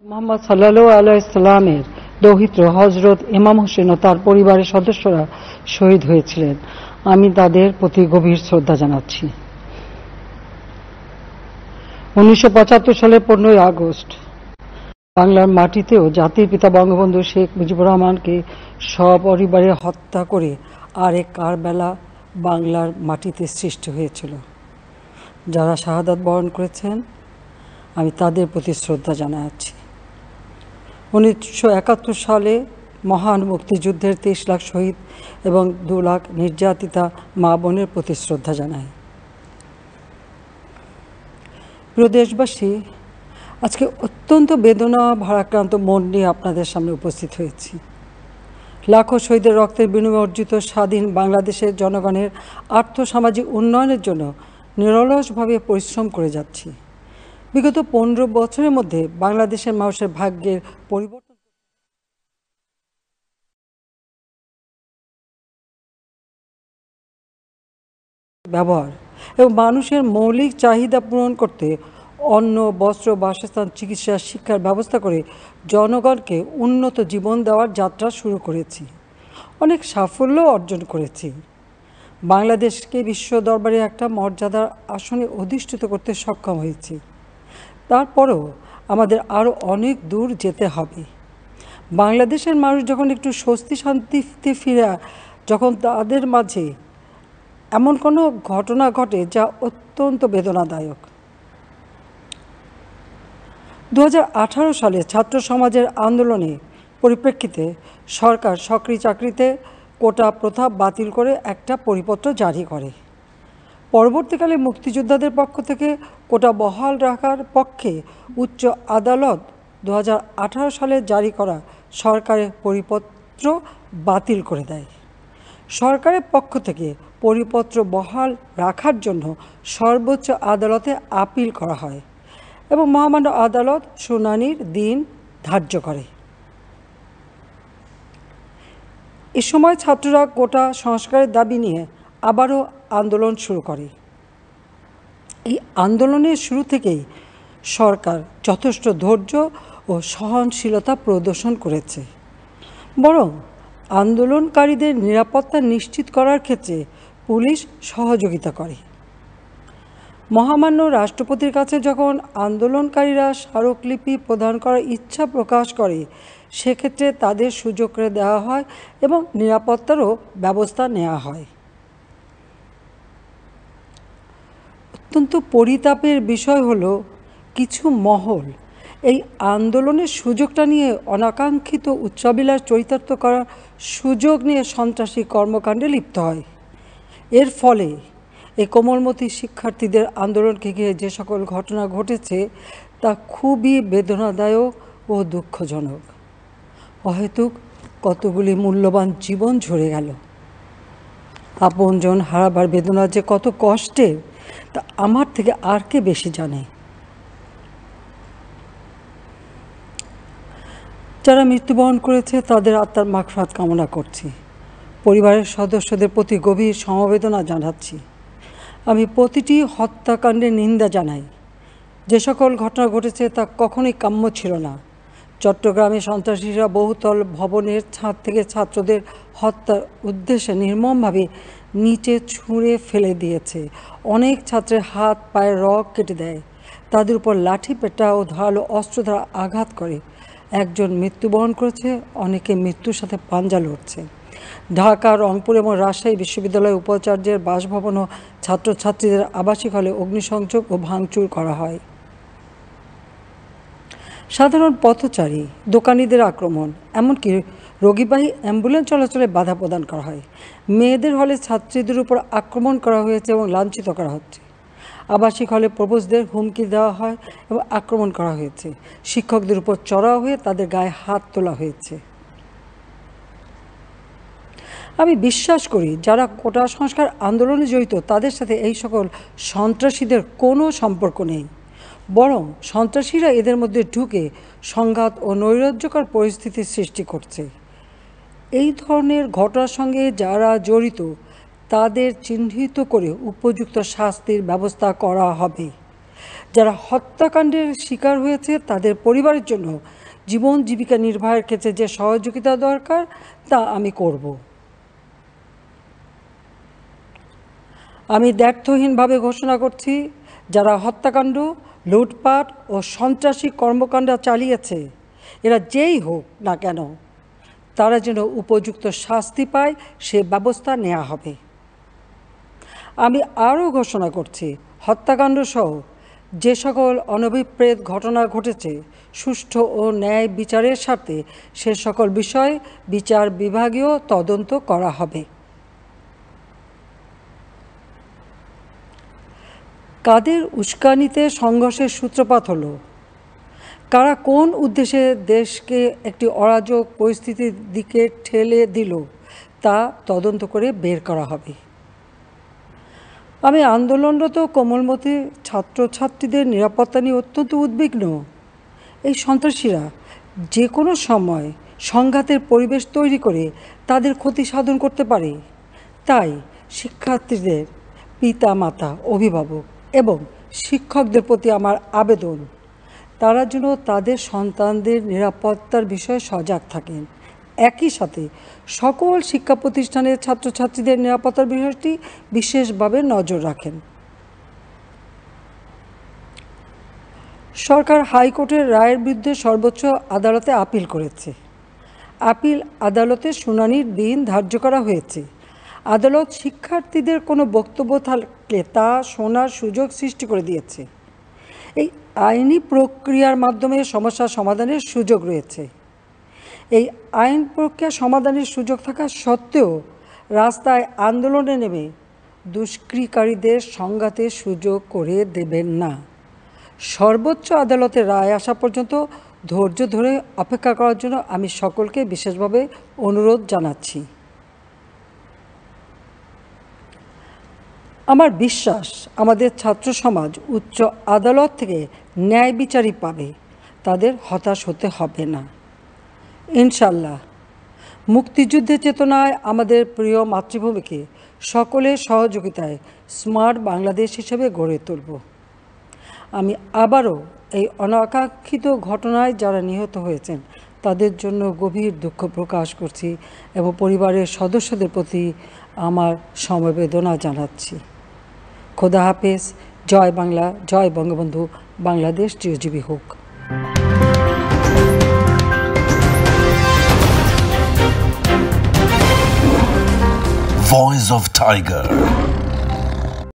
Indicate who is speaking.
Speaker 1: মোহাম্মদ সাল্লাল্লাহু আলাইহি সাল্লামের দৌহিত্র হযরত ইমাম হোসেন ও তার পরিবারের সদস্যরা শহীদ হয়েছিলেন। আমি তাদের প্রতি গভীর শ্রদ্ধা জানাচ্ছি। 1975 সালের 15ই আগস্ট বাংলার মাটিতেও জাতির পিতা বঙ্গবন্ধু শেখ মুজিবুর রহমানকে সপরিবারে হত্যা করে আরেক কারবালা বাংলার মাটিতে সৃষ্টি হয়েছিল। যারা শাহাদাত বরণ করেছেন আমি তাদের প্রতি শ্রদ্ধা জানাচ্ছি। 1971 সালে মহান মুক্তিযুদ্ধের 23 লাখ শহীদ এবং 2 লাখ নির্যাতিতা মা বোনের প্রতি শ্রদ্ধা জানাই। প্রিয় দেশবাসী, আজকে অত্যন্ত বেদনা ভারাক্রান্ত মন নিয়ে আপনাদের সামনে উপস্থিত হয়েছি। লাখো শহীদের রক্তের বিনিময়ে অর্জিত স্বাধীন বাংলাদেশের জনগণের আর্থসামাজিক উন্নয়নের জন্য নিরলসভাবে পরিশ্রম করে যাচ্ছি। বিগত 15 বছরের মধ্যে বাংলাদেশের মানুষের ভাগ্যের পরিবর্তন ব্যবহার এবং মানুষের মৌলিক চাহিদা পূরণ করতে অন্ন, বস্ত্র, বাসস্থান, চিকিৎসা, শিক্ষার ব্যবস্থা করে জনগণকে উন্নত জীবন দেওয়ার যাত্রা শুরু করেছি। অনেক সাফল্য অর্জন করেছি। বাংলাদেশকে বিশ্ব দরবারে একটা মর্যাদার আসনে অধিষ্ঠিত করতে সক্ষম হয়েছি। তারপরও আমাদের আরও অনেক দূর যেতে হবে। বাংলাদেশের মানুষ যখন একটু স্বস্তি শান্তিতে ফিরে, যখন তাদের মাঝে এমন কোনো ঘটনা ঘটে যা অত্যন্ত বেদনাদায়ক। 2018 সালে ছাত্র সমাজের আন্দোলনে পরিপ্রেক্ষিতে সরকার সরকারি চাকরিতে কোটা প্রথা বাতিল করে একটা পরিপত্র জারি করে। পরবর্তীকালে মুক্তিযোদ্ধাদের পক্ষ থেকে কোটা বহাল রাখার পক্ষে উচ্চ আদালত 2018 সালে জারি করা সরকারের পরিপত্র বাতিল করে দেয়। সরকারের পক্ষ থেকে পরিপত্র বহাল রাখার জন্য সর্বোচ্চ আদালতে আপিল করা হয় এবং মহামান্য আদালত শুনানির দিন ধার্য করে। এ সময় ছাত্ররা কোটা সংস্কারের দাবি নিয়ে আবারও আন্দোলন শুরু করে। এই আন্দোলনের শুরু থেকেই সরকার যথেষ্ট ধৈর্য ও সহনশীলতা প্রদর্শন করেছে, বরং আন্দোলনকারীদের নিরাপত্তা নিশ্চিত করার ক্ষেত্রে পুলিশ সহযোগিতা করে। মহামান্য রাষ্ট্রপতির কাছে যখন আন্দোলনকারীরা স্মারকলিপি প্রদান করার ইচ্ছা প্রকাশ করে, সেক্ষেত্রে তাদের সুযোগ করে দেওয়া হয় এবং নিরাপত্তারও ব্যবস্থা নেওয়া হয়। অত্যন্ত পরিতাপের বিষয় হলো, কিছু মহল এই আন্দোলনের সুযোগটা নিয়ে অনাকাঙ্ক্ষিত উচ্চাবিলাস চরিতার্থ করার সুযোগ নিয়ে সন্ত্রাসী কর্মকাণ্ডে লিপ্ত হয়। এর ফলে এই কোমলমতি শিক্ষার্থীদের আন্দোলনকে ঘিরে যে সকল ঘটনা ঘটেছে তা খুবই বেদনাদায়ক ও দুঃখজনক। অহেতুক কতগুলি মূল্যবান জীবন ঝরে গেল। আপনজন হারাবার বেদনা যে কত কষ্টের তা আমার থেকে আর কে বেশি জানে। যারা মৃত্যুবরণ করেছে তাদের আত্মার মাগফিরাত কামনা করছি। পরিবারের সদস্যদের প্রতি গভীর সমবেদনা জানাচ্ছি। আমি প্রতিটি হত্যাকাণ্ডের নিন্দা জানাই। যে সকল ঘটনা ঘটেছে তা কখনোই কাম্য ছিল না। চট্টগ্রামে সন্ত্রাসীরা বহুতল ভবনের ছাদ থেকে ছাত্রদের হত্যার উদ্দেশ্যে নির্মমভাবে নিচে ছুঁড়ে ফেলে দিয়েছে। অনেক ছাত্রের হাত পায়ের রগ কেটে দেয়, তাদের উপর লাঠি পেটা ও ধারালো অস্ত্র দ্বারা আঘাত করে। একজন মৃত্যুবরণ করেছে, অনেকে মৃত্যুর সাথে পাঞ্জা লড়ছে। ঢাকা, রংপুর এবং রাজশাহী বিশ্ববিদ্যালয়ের উপাচার্যের বাসভবন ও ছাত্রছাত্রীদের আবাসিক হলে অগ্নিসংযোগ ও ভাঙচুর করা হয়। সাধারণ পথচারী, দোকানিদের আক্রমণ, এমনকি রোগীবাহী অ্যাম্বুলেন্স চলাচলে বাধা প্রদান করা হয়। মেয়েদের হলে ছাত্রীদের উপর আক্রমণ করা হয়েছে এবং লাঞ্ছিত করা হচ্ছে। আবাসিক হলে প্রবোজদের হুমকি দেওয়া হয় এবং আক্রমণ করা হয়েছে। শিক্ষকদের উপর চড়াও হয়ে তাদের গায়ে হাত তোলা হয়েছে। আমি বিশ্বাস করি যারা কোটা সংস্কার আন্দোলনে জড়িত তাদের সাথে এই সকল সন্ত্রাসীদের কোনো সম্পর্ক নেই, বরং সন্ত্রাসীরা এদের মধ্যে ঢুকে সংঘাত ও নৈরাজ্যকর পরিস্থিতির সৃষ্টি করছে। এই ধরনের ঘটনার সঙ্গে যারা জড়িত তাদের চিহ্নিত করে উপযুক্ত শাস্তির ব্যবস্থা করা হবে। যারা হত্যাকাণ্ডের শিকার হয়েছে তাদের পরিবারের জন্য জীবন জীবিকা নির্বাহের ক্ষেত্রে যে সহযোগিতা দরকার তা আমি করব। আমি দ্ব্যর্থহীনভাবে ঘোষণা করছি, যারা হত্যাকাণ্ড, লুটপাট ও সন্ত্রাসী কর্মকাণ্ড চালিয়েছে, এরা যেই হোক না কেন, তারা যেন উপযুক্ত শাস্তি পায় সে ব্যবস্থা নেওয়া হবে। আমি আরও ঘোষণা করছি, হত্যাকাণ্ড সহ যে সকল অনভিপ্রেত ঘটনা ঘটেছে, সুষ্ঠু ও ন্যায় বিচারের স্বার্থে সে সকল বিষয় বিচার বিভাগীয় তদন্ত করা হবে। কাদের উস্কানিতে সংঘর্ষের সূত্রপাত হলো, কারা কোন উদ্দেশ্যে দেশকে একটি অরাজক পরিস্থিতির দিকে ঠেলে দিল, তা তদন্ত করে বের করা হবে। আমি আন্দোলনরত কোমলমতি ছাত্রছাত্রীদের নিরাপত্তা নিয়ে অত্যন্ত উদ্বিগ্ন। এই সন্ত্রাসীরা যে কোনো সময় সংঘাতের পরিবেশ তৈরি করে তাদের ক্ষতি সাধন করতে পারে। তাই শিক্ষার্থীদের পিতা মাতা, অভিভাবক এবং শিক্ষকদের প্রতি আমার আবেদন, তারা যেন তাদের সন্তানদের নিরাপত্তার বিষয়ে সজাগ থাকেন। একই সাথে সকল শিক্ষা প্রতিষ্ঠানের ছাত্রছাত্রীদের নিরাপত্তার বিষয়টি বিশেষভাবে নজর রাখেন। সরকার হাইকোর্টের রায়ের বিরুদ্ধে সর্বোচ্চ আদালতে আপিল করেছে। আপিল আদালতে শুনানির দিন ধার্য করা হয়েছে। আদালত শিক্ষার্থীদের কোনো বক্তব্য থাকলে তা শোনার সুযোগ সৃষ্টি করে দিয়েছে। এই আইনি প্রক্রিয়ার মাধ্যমে সমস্যা সমাধানের সুযোগ রয়েছে। এই আইন প্রক্রিয়া সমাধানের সুযোগ থাকা সত্ত্বেও রাস্তায় আন্দোলনে নেমে দুষ্কৃতিকারীদের সংঘাতের সুযোগ করে দেবেন না। সর্বোচ্চ আদালতের রায় আসা পর্যন্ত ধৈর্য ধরে অপেক্ষা করার জন্য আমি সকলকে বিশেষভাবে অনুরোধ জানাচ্ছি। আমার বিশ্বাস, আমাদের ছাত্র সমাজ উচ্চ আদালত থেকে ন্যায় বিচারই পাবে, তাদের হতাশ হতে হবে না। ইনশাল্লাহ মুক্তিযুদ্ধের চেতনায় আমাদের প্রিয় মাতৃভূমিকে সকলের সহযোগিতায় স্মার্ট বাংলাদেশ হিসেবে গড়ে তুলব। আমি আবারও এই অনাকাঙ্ক্ষিত ঘটনায় যারা নিহত হয়েছেন তাদের জন্য গভীর দুঃখ প্রকাশ করছি এবং পরিবারের সদস্যদের প্রতি আমার সমবেদনা জানাচ্ছি। খোদা হাফেজ। জয় বাংলা, জয় বঙ্গবন্ধু। বাংলাদেশ চিরজীবী হোক।
Speaker 2: Voice of Tiger.